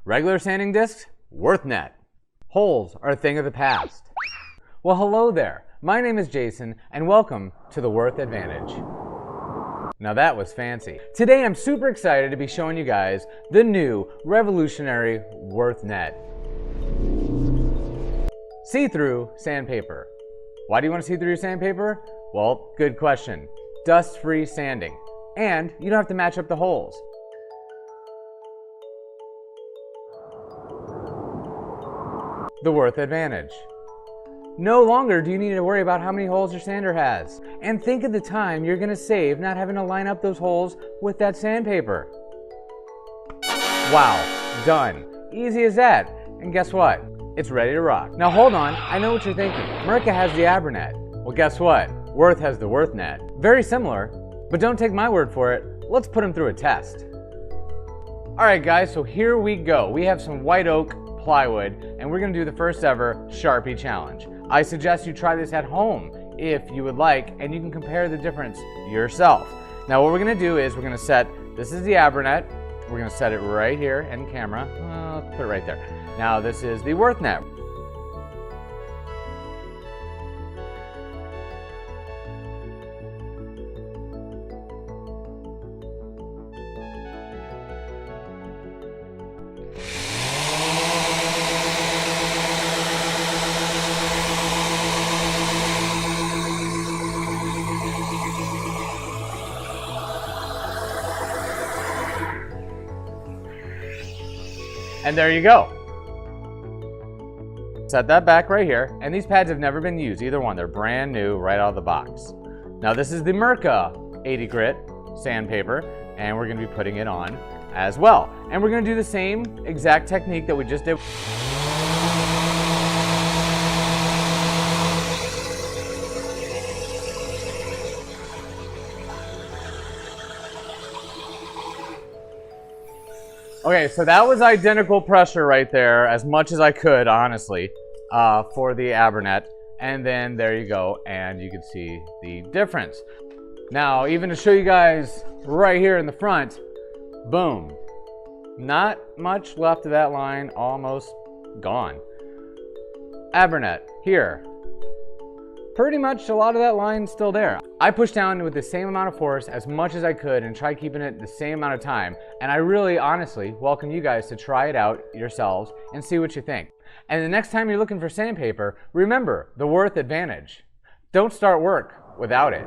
Regular sanding discs? Wurth Net. Holes are a thing of the past. Well, hello there. My name is Jason, and welcome to the Wurth Advantage. Now that was fancy. Today I'm super excited to be showing you guys the new revolutionary Wurth Net. See-through sandpaper. Why do you want to see through your sandpaper? Well, good question. Dust-free sanding. And you don't have to match up the holes. The Wurth Advantage. No longer do you need to worry about how many holes your sander has. And think of the time you're going to save not having to line up those holes with that sandpaper. Wow, done. Easy as that. And guess what? It's ready to rock. Now hold on, I know what you're thinking. Mirka has the Abranet. Well, guess what? Wurth has the Wurth Net. Very similar, but don't take my word for it. Let's put them through a test. All right, guys, so here we go. We have some white oak plywood, and we're gonna do the first ever Sharpie challenge. I suggest you try this at home if you would like, and you can compare the difference yourself. Now what we're gonna do is we're gonna set, this is the Abranet, we're gonna set it right here in camera. Let's put it right there. Now this is the Wurth Net. And there you go. Set that back right here, and these pads have never been used, either one. They're brand new right out of the box. Now this is the Mirka 80 grit sandpaper, and we're gonna be putting it on as well. And we're gonna do the same exact technique that we just did. Okay, so that was identical pressure right there, as much as I could, honestly, for the Abranet. And then there you go, and you can see the difference. Now, even to show you guys right here in the front, boom. Not much left of that line, almost gone. Abranet, here. Pretty much a lot of that line still there. I pushed down with the same amount of force as much as I could and tried keeping it the same amount of time. And I really, honestly, welcome you guys to try it out yourselves and see what you think. And the next time you're looking for sandpaper, remember the Wurth Advantage. Don't start work without it.